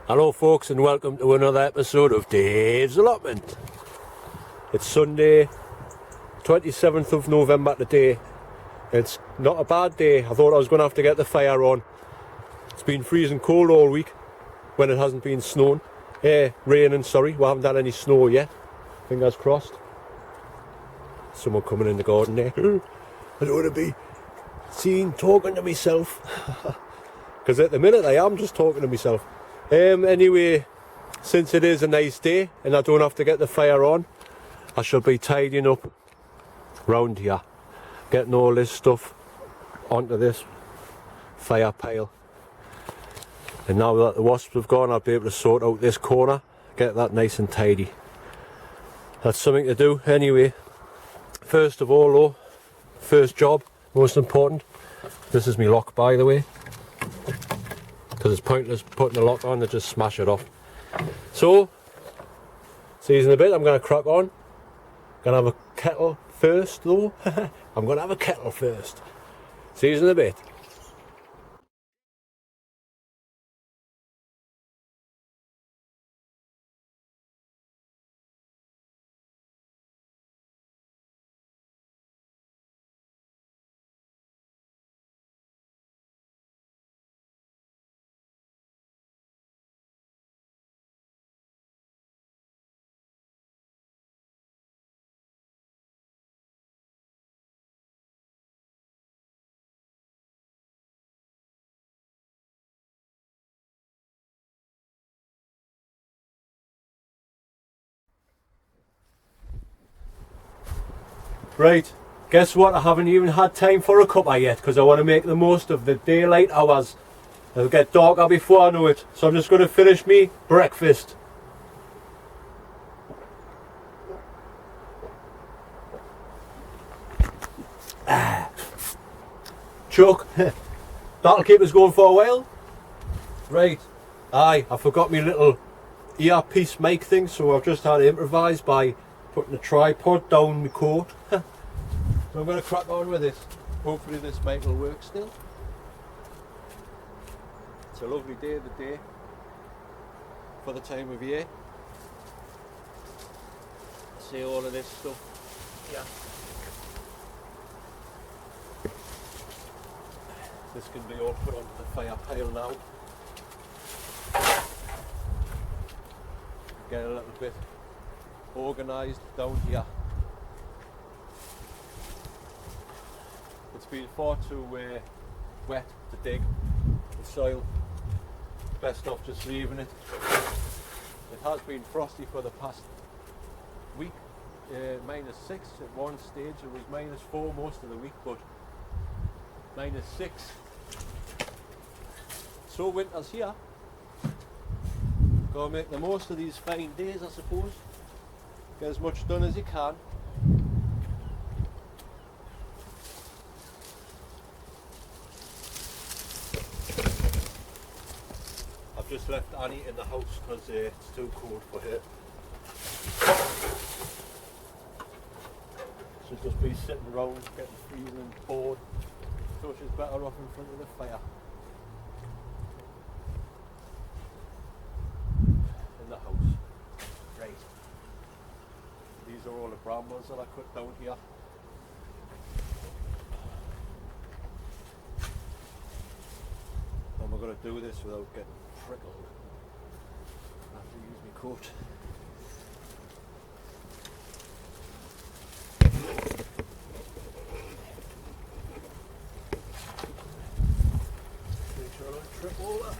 Hello folks, and welcome to another episode of Dave's Allotment. It's Sunday 27th of November today. It's not a bad day. I thought I was going to have to get the fire on. It's been freezing cold all week when it hasn't been snowing. Raining, sorry. We haven't had any snow yet. Fingers crossed. Someone coming in the garden there. I don't want to be seen talking to myself. Because at the minute I am just talking to myself. Anyway, since it is a nice day and I don't have to get the fire on, I shall be tidying up round here, getting all this stuff onto this fire pile. And now that the wasps have gone, I'll be able to sort out this corner, get that nice and tidy. That's something to do. Anyway, first of all though, first job, most important, this is my lock, by the way, because it's pointless putting the lock on, they just smash it off. So, see you in a bit. I'm going to crack on. Going to have a kettle first though. I'm going to have a kettle first. See you in a bit. Right, guess what? I haven't even had time for a cuppa yet because I want to make the most of the daylight hours. It'll get darker before I know it, so I'm just going to finish me breakfast. Chuck, that'll keep us going for a while. Right, I forgot my little earpiece mic thing, so I've just had to improvise by putting a tripod down my coat. So I'm going to crack on with it. Hopefully this mic will work still. It's a lovely day of the day for the time of year. See all of this stuff. Yeah. This can be all put onto the fire pile now. Get a little bit organised down here. It's been far too wet to dig the soil. Best off just leaving it. It has been frosty for the past week. -6 at one stage. It was -4 most of the week, but -6. So winter's here. Gotta make the most of these fine days, I suppose. Get as much done as you can. I've just left Annie in the house because it's too cold for her. She'll just be sitting around getting freezing and bored, so she's better off in front of the fire. In the house. Right. These are all the brambles that I cut down here. And we're going to do this without getting prickled. I have to use my coat. Make sure I don't trip over.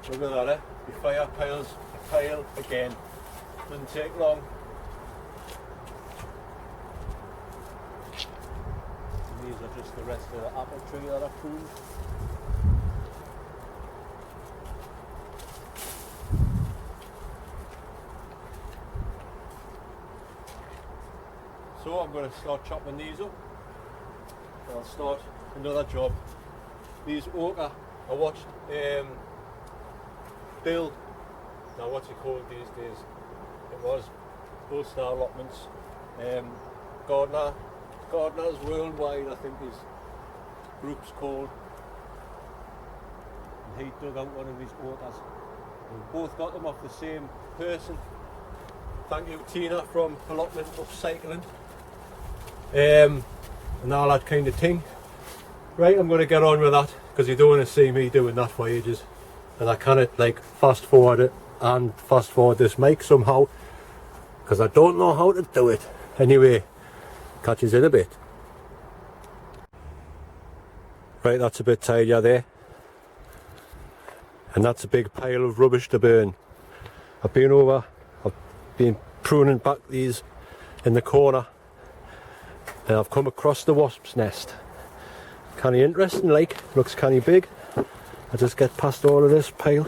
Look at that, the fire piles pile again. Doesn't take long. And these are just the rest of the apple tree that I pruned. So I'm going to start chopping these up. I'll start another job these ochre. I watched Bill, now what's he called these days? It was All-Star Allotments. Gardeners Worldwide, I think his group's called. And he dug out one of his ochres. We both got them off the same person. Thank you, Tina from Allotment Upcycling. And all that kind of thing. Right, I'm going to get on with that because you don't want to see me doing that for ages. And I cannot like fast forward it and fast forward this mic somehow because I don't know how to do it. Anyway, catch you in a bit. Right, that's a bit tidier there. And that's a big pile of rubbish to burn. I've been pruning back these in the corner and I've come across the wasp's nest. Kinda interesting, like, looks kinda big. I just get past all of this pile.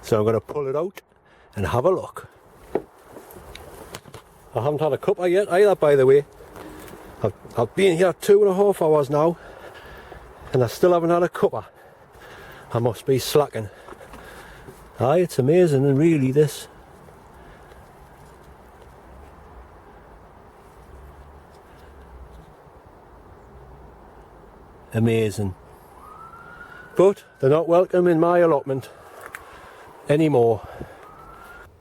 So I'm going to pull it out and have a look. I haven't had a cuppa yet either, by the way. I've been here 2.5 hours now and I still haven't had a cuppa. I must be slacking. Aye, it's amazing, and really this. Amazing. But they're not welcome in my allotment anymore.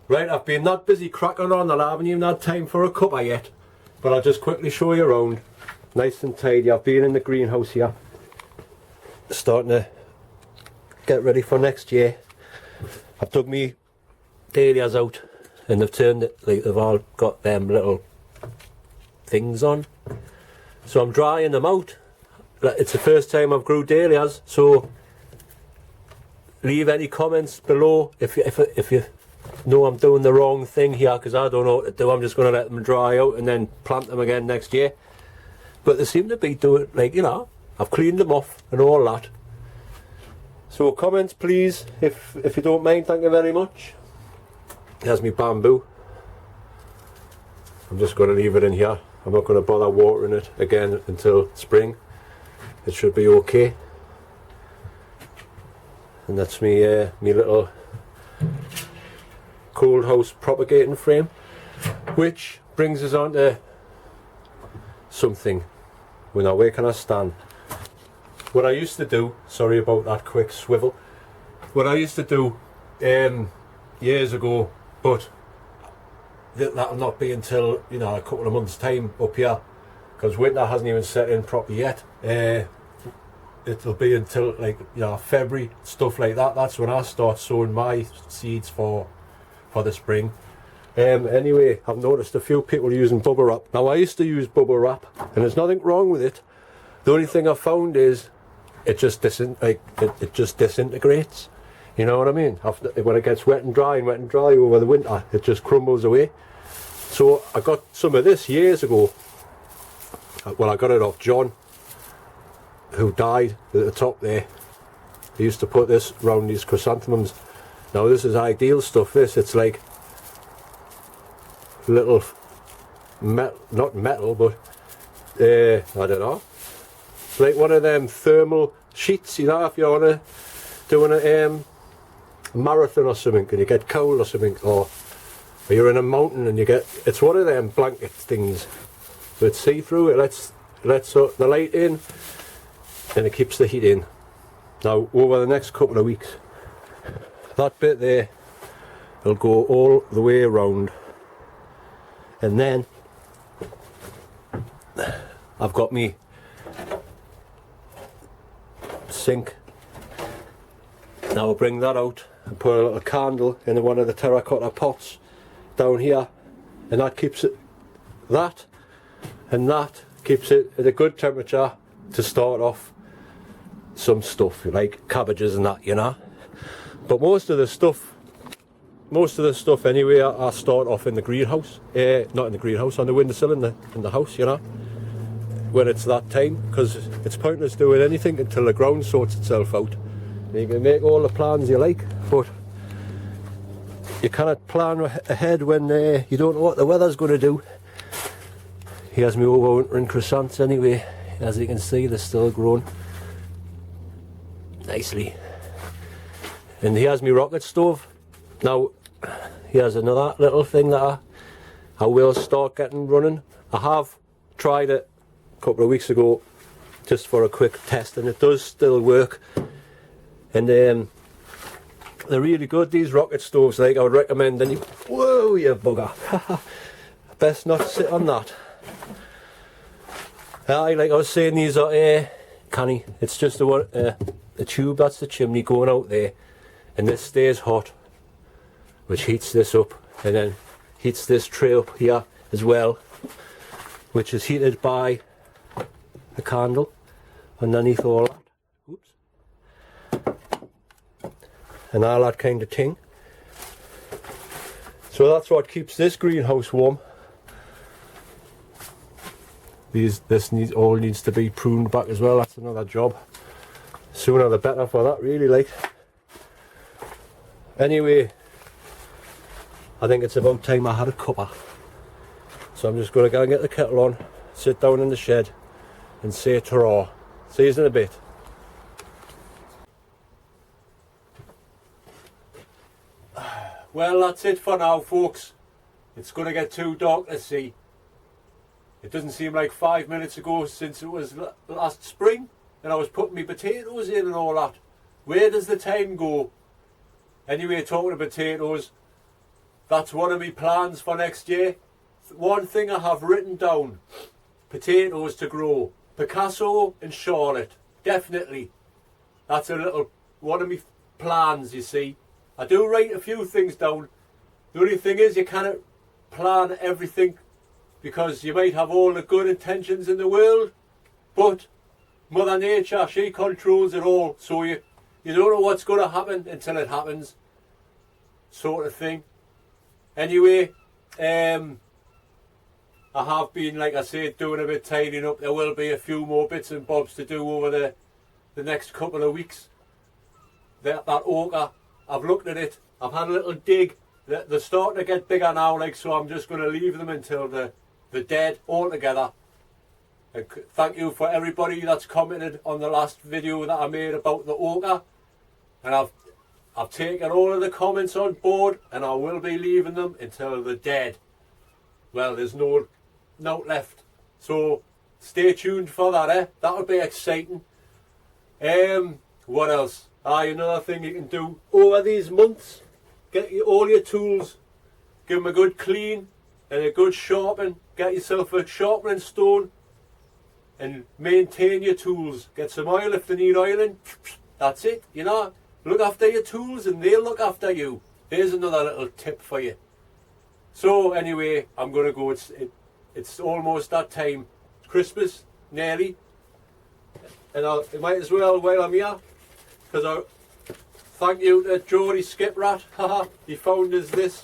Right, I've been that busy cracking on that I haven't even had time for a cuppa yet. But I'll just quickly show you around. Nice and tidy. I've been in the greenhouse here. Starting to get ready for next year. I've dug me dahlias out and they've turned it, like they've all got them little things on. So I'm drying them out. It's the first time I've grew dahlias, so leave any comments below if you know I'm doing the wrong thing here, because I don't know what to do. I'm just going to let them dry out and then plant them again next year. But they seem to be doing, like, you know, I've cleaned them off and all that. So comments please, if you don't mind, thank you very much. There's my bamboo. I'm just going to leave it in here. I'm not going to bother watering it again until spring. It should be okay. And that's me little cold house propagating frame, which brings us on to something. Well, now where can I stand? What I used to do, sorry about that quick swivel, what I used to do years ago, but that'll not be until, you know, a couple of months time up here, because winter hasn't even set in properly yet. It'll be until, like, you know, February, stuff like that. That's when I start sowing my seeds for the spring. Anyway, I've noticed a few people using bubble wrap. Now I used to use bubble wrap and there's nothing wrong with it. The only thing I've found is it just disintegrates. You know what I mean? After, when it gets wet and dry over the winter, it just crumbles away. So I got some of this years ago. Well, I got it off John, who died at the top there. He used to put this round these chrysanthemums. Now this is ideal stuff, this. It's like little not metal, but I don't know, like one of them thermal sheets, you know, if you're on doing a marathon or something and you get cold or something, or you're in a mountain and you get, it's one of them blanket things, so it's see-through. It lets the light in and it keeps the heat in. Now over the next couple of weeks, that bit there will go all the way around, and then I've got me sink. Now I'll bring that out and put a little candle in one of the terracotta pots down here, and that keeps it, that keeps it at a good temperature to start off some stuff like cabbages and that, you know. But most of the stuff anyway, I start off in the greenhouse, not in the greenhouse, on the windowsill in the house, you know, when it's that time, because it's pointless doing anything until the ground sorts itself out. You can make all the plans you like, but you cannot plan ahead when you don't know what the weather's going to do. Here's me overwintering croissants anyway. As you can see, they're still growing nicely. And here's my rocket stove. Now, here's another little thing that I will start getting running. I have tried it a couple of weeks ago just for a quick test, and it does still work. And they're really good, these rocket stoves. Like, I would recommend any. Whoa, you bugger! Best not sit on that. Like I was saying, these are canny. It's just the tube, that's the chimney going out there, and this stays hot, which heats this up, and then heats this tray up here as well, which is heated by a candle underneath all that. Oops. And all that kind of thing. So that's what keeps this greenhouse warm. This all needs to be pruned back as well. That's another job. Sooner the better for that, really, like. Anyway, I think it's about time I had a cuppa. So I'm just going to go and get the kettle on, sit down in the shed and say ta-ra. See you in a bit. Well, that's it for now, folks. It's going to get too dark to see. It doesn't seem like 5 minutes ago since it was last spring and I was putting my potatoes in and all that. Where does the time go? Anyway, talking of potatoes, that's one of my plans for next year. One thing I have written down: potatoes to grow. Picasso and Charlotte, definitely. That's a little one of my plans, you see. I do write a few things down. The only thing is, you cannot plan everything, because you might have all the good intentions in the world, but Mother Nature, she controls it all, so you don't know what's going to happen until it happens, sort of thing. Anyway, I have been, like I said, doing a bit tidying up. There will be a few more bits and bobs to do over the next couple of weeks. That ochre, I've looked at it, I've had a little dig. They're starting to get bigger now, like, so I'm just going to leave them until they're dead altogether. And thank you for everybody that's commented on the last video that I made about the ochre. And I've taken all of the comments on board, and I will be leaving them until they're dead. Well, there's no note left, so stay tuned for that. That would be exciting. What else? Another thing you can do over these months: get all your tools, give them a good clean and a good sharpen. Get yourself a sharpening stone and maintain your tools. Get some oil if they need oiling. That's it. You know, look after your tools and they'll look after you. There's another little tip for you. So anyway, I'm going to go. It's almost that time. Christmas, nearly. And I might as well, while I'm here, because I thank you to Geordie Skiprat. Haha, he found us this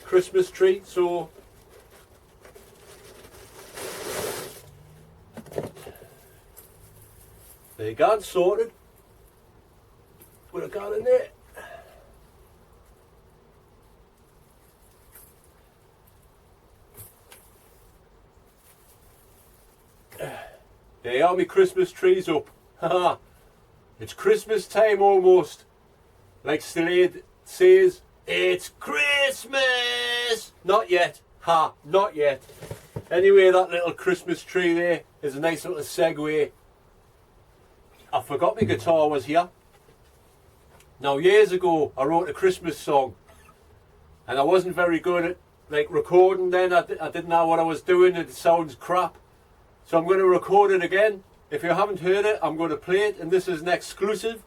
Christmas tree. So there you go, it's sorted. Put a gun in there. There you are, my Christmas trees up. Haha. It's Christmas time almost. Like Slade says, it's Christmas! Not yet. Ha, not yet. Anyway, that little Christmas tree there is a nice little segue. I forgot my guitar was here. Now, years ago, I wrote a Christmas song. And I wasn't very good at recording then. I didn't know what I was doing. It sounds crap. So I'm going to record it again. If you haven't heard it, I'm going to play it, and this is an exclusive.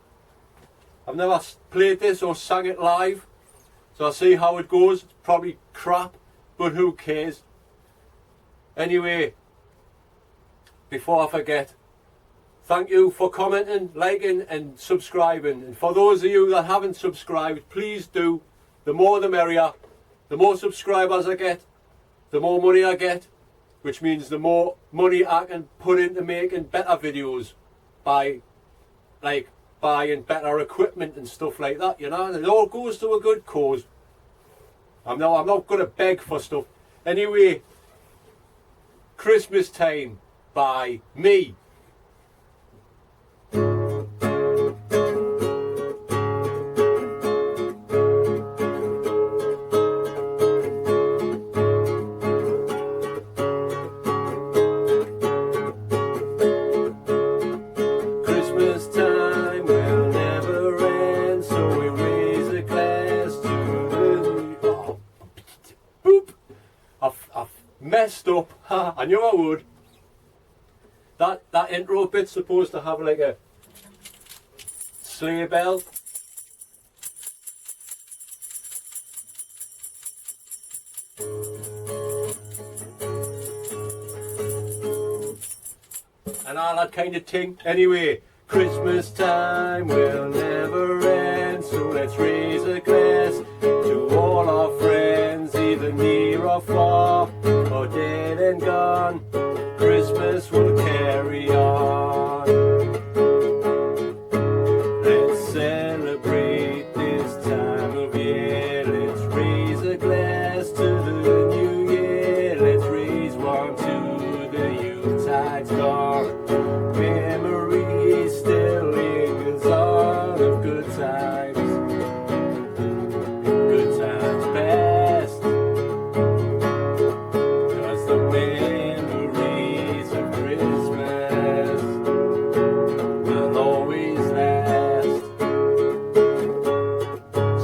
I've never played this or sang it live, so I'll see how it goes. It's probably crap, but who cares? Anyway, before I forget, thank you for commenting, liking and subscribing. And for those of you that haven't subscribed, please do. The more the merrier. The more subscribers I get, the more money I get, which means the more money I can put into making better videos by buying better equipment and stuff like that, you know, and it all goes to a good cause. I'm not going to beg for stuff. Anyway, Christmas Time by me. Christmas time will never end, so we raise a glass to the... Oh, boop! I've messed up. I knew I would. That intro bit's supposed to have like a sleigh bell. And all that kind of thing. Anyway, Christmas time will never end, so let's raise a glass to all our friends, either near or far, or dead and gone. Christmas will carry on. Let's celebrate this time of year. Let's raise a glass to the new year. Let's raise one to the Yuletide star. Memory still lingers on of good times past. 'Cause the memories of Christmas will always last.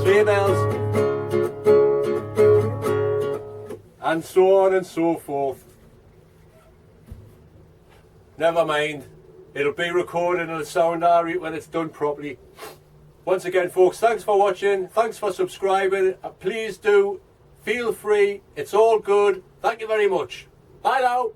Sleigh bells, and so on and so forth. Never mind. It'll be recorded and it'll sound alright when it's done properly. Once again, folks, thanks for watching. Thanks for subscribing. Please do. Feel free. It's all good. Thank you very much. Bye now.